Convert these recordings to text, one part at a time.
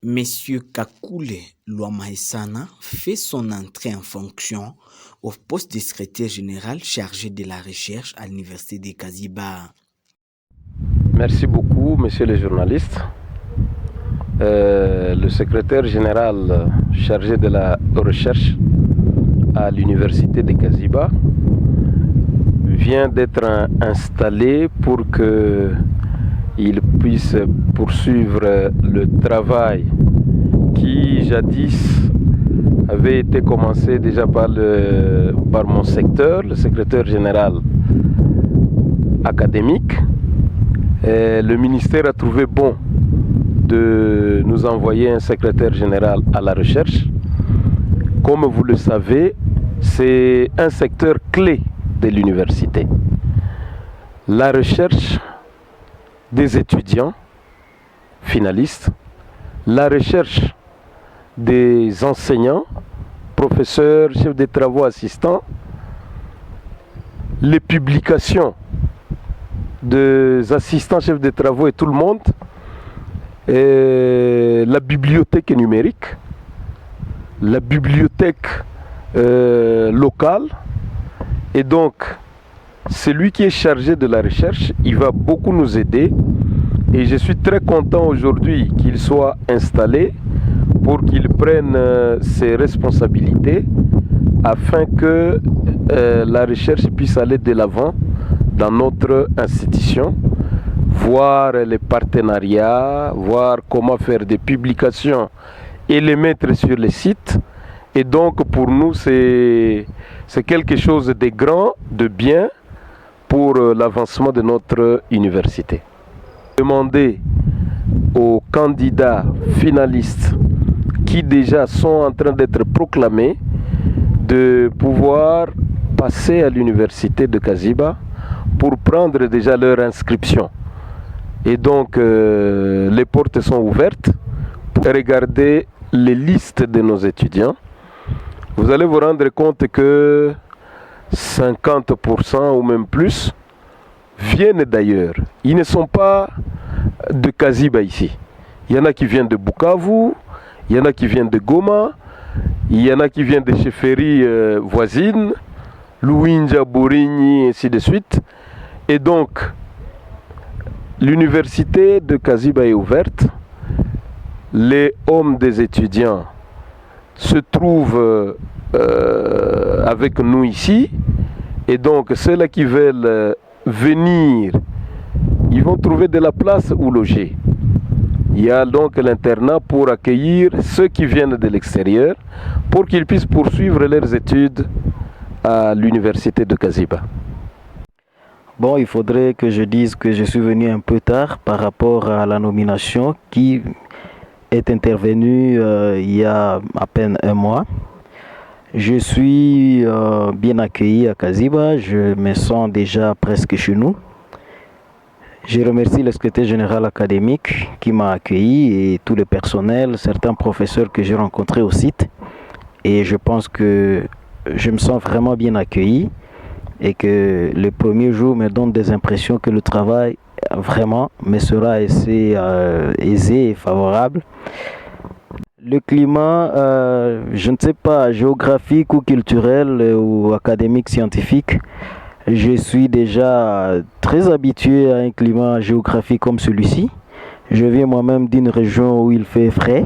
Monsieur Kakule Lwamaesana fait son entrée en fonction au poste de secrétaire général chargé de la recherche à l'université de Kaziba. Merci beaucoup, messieurs les journalistes. Le secrétaire général chargé de la recherche à l'université de Kaziba vient d'être installé pour qu'il puisse poursuivre le travail qui jadis avait été commencé déjà par mon secteur, le secrétaire général académique. Et le ministère a trouvé bon de nous envoyer un secrétaire général à la recherche. Comme vous le savez, c'est un secteur clé de l'université. La recherche des étudiants finalistes, la recherche des enseignants, professeurs, chefs de travaux assistants, les publications des assistants chefs de travaux et tout le monde, et la bibliothèque numérique, la bibliothèque locale. Et donc, celui qui est chargé de la recherche, il va beaucoup nous aider. Et je suis très content aujourd'hui qu'il soit installé pour qu'il prenne ses responsabilités afin que la recherche puisse aller de l'avant dans notre institution, voir les partenariats, voir comment faire des publications et les mettre sur les sites. Et donc pour nous, c'est quelque chose de grand, de bien pour l'avancement de notre université. Demander aux candidats finalistes qui déjà sont en train d'être proclamés de pouvoir passer à l'université de Kaziba pour prendre déjà leur inscription. Et donc les portes sont ouvertes. Regardez les listes de nos étudiants. Vous allez vous rendre compte que 50% ou même plus viennent d'ailleurs. Ils ne sont pas de Kaziba ici. Il y en a qui viennent de Bukavu, il y en a qui viennent de Goma, il y en a qui viennent de chefferies voisines, Luinja, Bourigny, et ainsi de suite. Et donc, l'université de Kaziba est ouverte. Les hommes des étudiants se trouvent avec nous ici. Et donc, ceux-là qui veulent venir, ils vont trouver de la place où loger. Il y a donc l'internat pour accueillir ceux qui viennent de l'extérieur pour qu'ils puissent poursuivre leurs études à l'université de Kaziba. Bon, il faudrait que je dise que je suis venu un peu tard par rapport à la nomination qui est intervenue il y a à peine un mois. Je suis bien accueilli à Kaziba, je me sens déjà presque chez nous. Je remercie le secrétaire général académique qui m'a accueilli et tout le personnel, certains professeurs que j'ai rencontrés au site. Et je pense que je me sens vraiment bien accueilli et que le premier jour me donne des impressions que le travail vraiment me sera assez aisé et favorable. Le climat, je ne sais pas, géographique ou culturel ou académique, scientifique, je suis déjà très habitué à un climat géographique comme celui-ci. Je viens moi-même d'une région où il fait frais.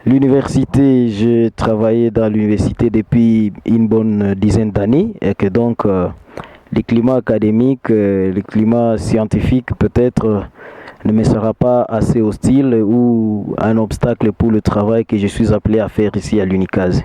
L'université, j'ai travaillé dans l'université depuis une bonne dizaine d'années et que donc le climat académique, le climat scientifique peut-être ne me sera pas assez hostile ou un obstacle pour le travail que je suis appelé à faire ici à l'UNICAZ.